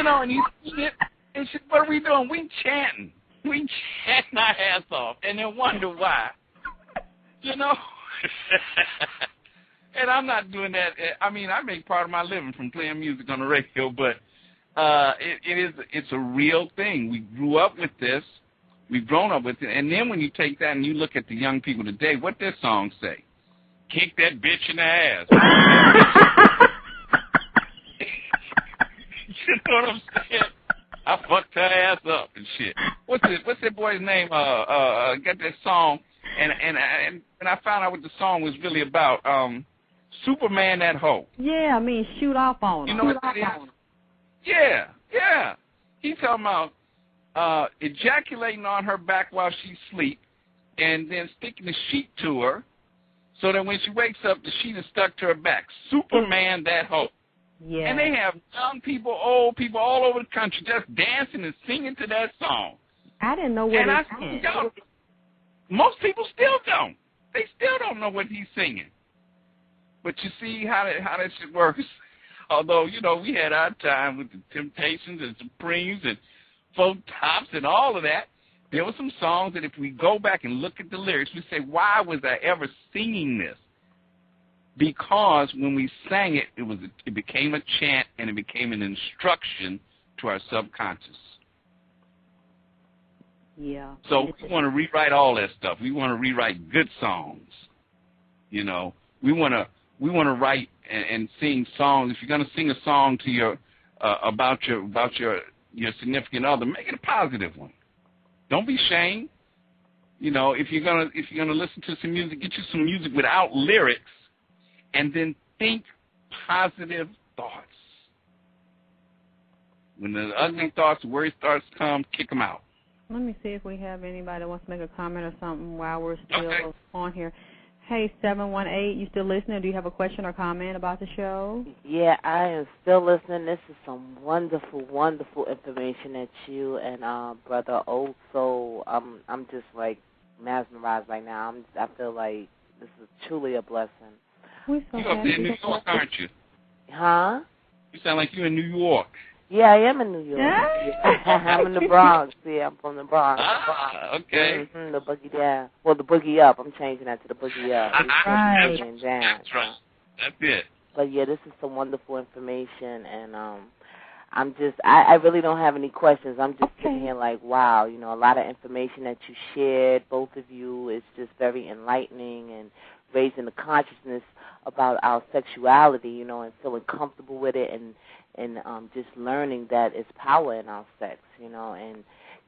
and you see it, and she, what are we doing? We chanting. We chanting our ass off, and then wonder why. And I'm not doing that. I mean, I make part of my living from playing music on the radio, but it's a real thing. We grew up with this. We've grown up with it. And then when you take that and you look at the young people today, what their songs say? Kick that bitch in the ass. You know what I'm saying? I fucked her ass up and shit. What's that boy's name? Got that song, and I found out what the song was really about. Superman that hoe. Yeah, I mean, shoot off on her. You know what that is? Yeah. He's talking about ejaculating on her back while she sleeps, and then sticking the sheet to her, so that when she wakes up, the sheet is stuck to her back. Superman that hoe. Yeah. And they have young people, old people all over the country just dancing and singing to that song. I didn't know what it meant. Most people still don't. They still don't know what he's singing. But you see how that shit works. Although, we had our time with the Temptations and Supremes and Folk Tops and all of that. There were some songs that if we go back and look at the lyrics, we say, why was I ever singing this? Because when we sang it, it became a chant and it became an instruction to our subconscious. Yeah. So we want to rewrite all that stuff. We want to rewrite good songs. We want to write and sing songs. If you're going to sing a song to your about your significant other, make it a positive one. Don't be ashamed. If you're gonna listen to some music, get you some music without lyrics. And then think positive thoughts. When the ugly thoughts, the worry thoughts come, kick them out. Let me see if we have anybody that wants to make a comment or something while we're still on here. Hey, 718, you still listening? Do you have a question or comment about the show? Yeah, I am still listening. This is some wonderful, wonderful information that you and Brother Old Soul, I'm just like mesmerized right now. I feel like this is truly a blessing. You're up there in New York, aren't you? Huh? You sound like you're in New York. Yeah, I am in New York. Yeah? I'm in the Bronx. Yeah, I'm from the Bronx. Okay. Mm-hmm, the boogie down. Well, the boogie up. I'm changing that to the boogie up. Right. That's right. That's it. But, yeah, this is some wonderful information, and I really don't have any questions. I'm just sitting here like, wow, a lot of information that you shared, both of you, is just very enlightening and raising the consciousness about our sexuality, and feeling comfortable with it, and just learning that it's power in our sex, and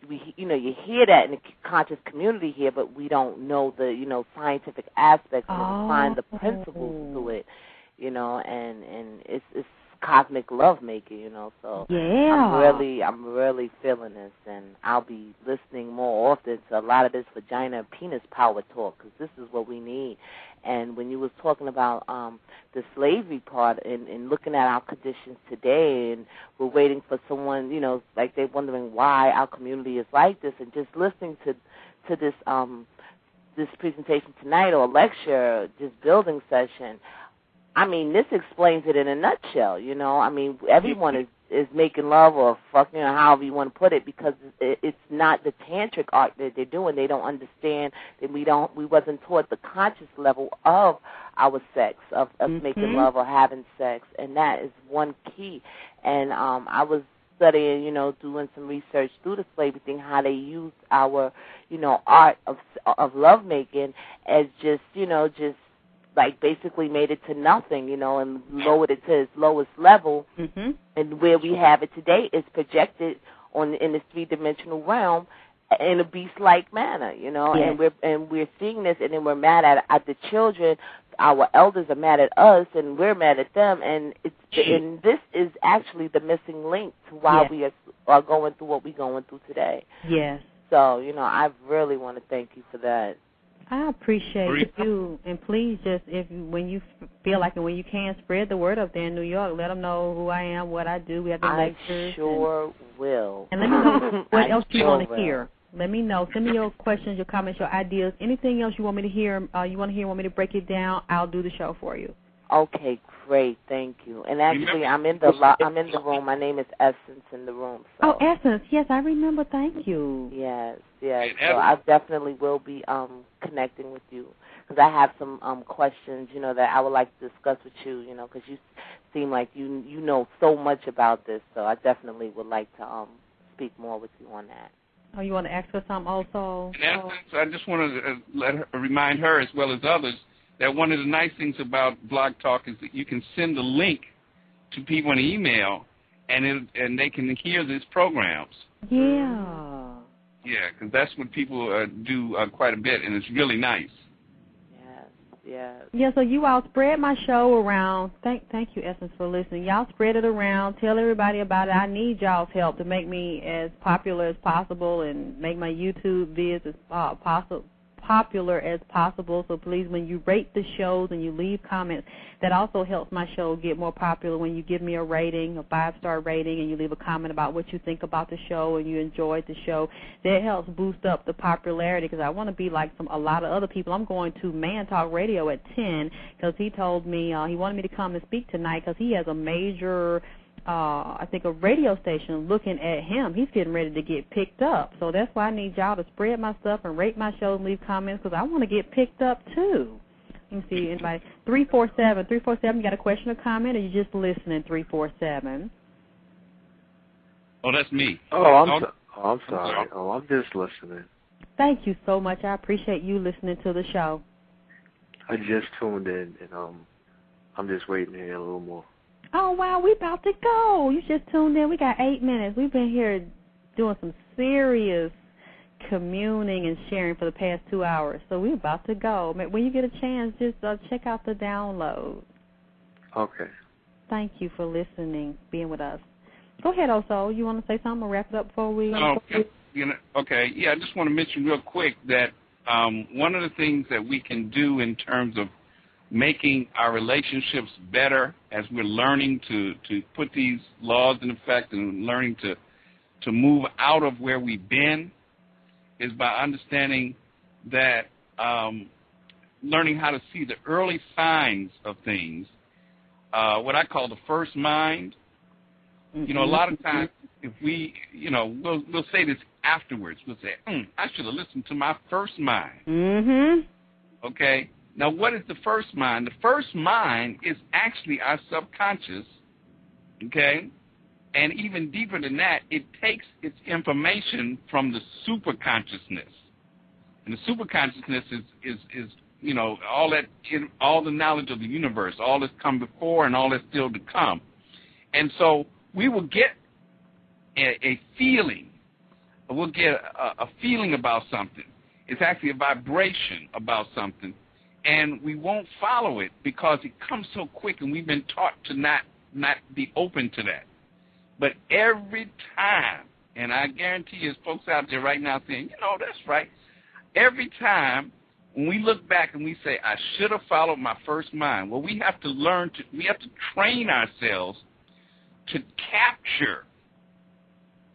we, you hear that in the conscious community here, but we don't know the, scientific aspects and find the principles to it, and it's cosmic love making, so yeah. I'm really feeling this, and I'll be listening more often to a lot of this vagina and penis power talk, because this is what we need. And when you was talking about the slavery part and looking at our conditions today, and we're waiting for someone, like they're wondering why our community is like this, and just listening to this this presentation tonight, or lecture, just building session, I mean, this explains it in a nutshell, I mean, everyone is making love or fucking, or however you want to put it, because it's not the tantric art that they're doing. They don't understand that we wasn't taught the conscious level of our sex, of making love or having sex, and that is one key. And I was studying, doing some research through the slavery thing, how they used our, art of lovemaking as just, like basically made it to nothing, and lowered it to its lowest level. Mm-hmm. And where we have it today is projected in this three-dimensional realm in a beast-like manner, Yes. and we're seeing this, and then we're mad at the children. Our elders are mad at us, and we're mad at them, and and this is actually the missing link to why we are going through what we're going through today. Yes. So, I really want to thank you for that. I appreciate you, and please just, when you feel like it, when you can, spread the word up there in New York. Let them know who I am, what I do. We have the lectures. I sure will. And let me know what else you want to hear. Let me know. Send me your questions, your comments, your ideas, anything else you want me to hear. Want me to break it down? I'll do the show for you. Okay, great. Thank you. And actually, I'm in the room. My name is Essence in the room. So. Oh, Essence. Yes, I remember. Thank you. Yes. So I definitely will be connecting with you because I have some questions, you know, that I would like to discuss with you, you know, because you seem like you know so much about this. So I definitely would like to speak more with you on that. Oh, you want to ask her something also? In essence, I just want to remind her as well as others that one of the nice things about Blog Talk is that you can send a link to people in an email, and they can hear these programs. Yeah. Yeah, because that's what people do quite a bit, and it's really nice. Yeah, so you all spread my show around. Thank you, Essence, for listening. Y'all spread it around. Tell everybody about it. I need y'all's help to make me as popular as possible and make my YouTube vids as popular as possible. So please, when you rate the shows and you leave comments, that also helps my show get more popular. When you give me a rating, a 5-star rating, and you leave a comment about what you think about the show and you enjoyed the show, that helps boost up the popularity because I want to be like a lot of other people. I'm going to Man Talk Radio at 10 because he told me he wanted me to come and speak tonight because he has a major I think a radio station looking at him. He's getting ready to get picked up. So that's why I need y'all to spread my stuff and rate my show and leave comments because I want to get picked up too. Let me see, anybody. 347, you got a question or comment, or you just listening, 347? Oh, that's me. I'm sorry. Oh, I'm just listening. Thank you so much. I appreciate you listening to the show. I just tuned in, and I'm just waiting to hear a little more. Oh, wow, we about to go. You just tuned in. We got 8 minutes. We've been here doing some serious communing and sharing for the past 2 hours. So we're about to go. When you get a chance, just check out the download. Okay. Thank you for listening, being with us. Go ahead, Oso. You want to say something or wrap it up before we... Okay. Yeah, I just want to mention real quick that one of the things that we can do in terms of making our relationships better as we're learning to put these laws in effect and learning to move out of where we've been is by understanding that learning how to see the early signs of things, what I call the first mind. Mm-hmm. You know, a lot of times if we, you know, we'll say this afterwards. We'll say, I should have listened to my first mind. Mm-hmm. Okay? Now, what is the first mind? The first mind is actually our subconscious, okay? And even deeper than that, it takes its information from the superconsciousness. And the superconsciousness is you know, all the knowledge of the universe, all that's come before and all that's still to come. And so we will get a feeling. We'll get a feeling about something. It's actually a vibration about something. And we won't follow it because it comes so quick, and we've been taught to not be open to that. But every time, and I guarantee there's folks out there right now saying, you know, that's right. Every time when we look back and we say, I should have followed my first mind, well, we have to train ourselves to capture.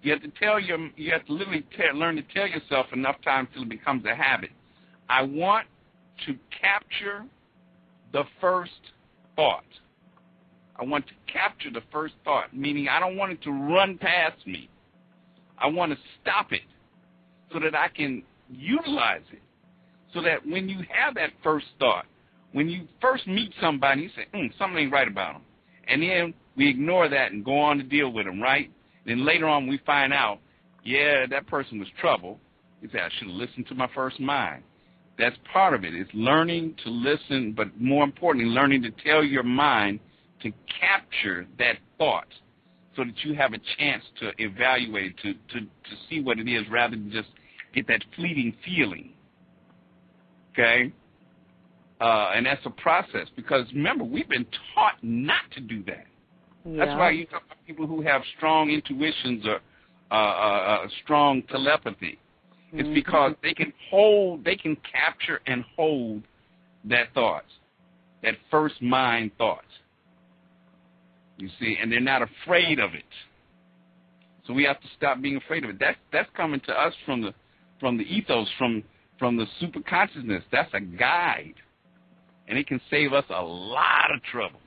You have to literally learn to tell yourself enough times till it becomes a habit. I want to capture the first thought. I want to capture the first thought, meaning I don't want it to run past me. I want to stop it so that I can utilize it, so that when you have that first thought, when you first meet somebody, you say, something ain't right about them. And then we ignore that and go on to deal with them, right? Then later on we find out, yeah, that person was trouble. You say, I should have listened to my first mind. That's part of it. It's learning to listen, but more importantly, learning to tell your mind to capture that thought so that you have a chance to evaluate, to see what it is rather than just get that fleeting feeling. Okay? And that's a process because, remember, we've been taught not to do that. Yeah. That's why you talk about people who have strong intuitions or strong telepathy. It's because they can capture and hold that thought, that first mind thought. You see, and they're not afraid of it. So we have to stop being afraid of it. That's coming to us from the ethos, from the superconsciousness. That's a guide, and it can save us a lot of trouble.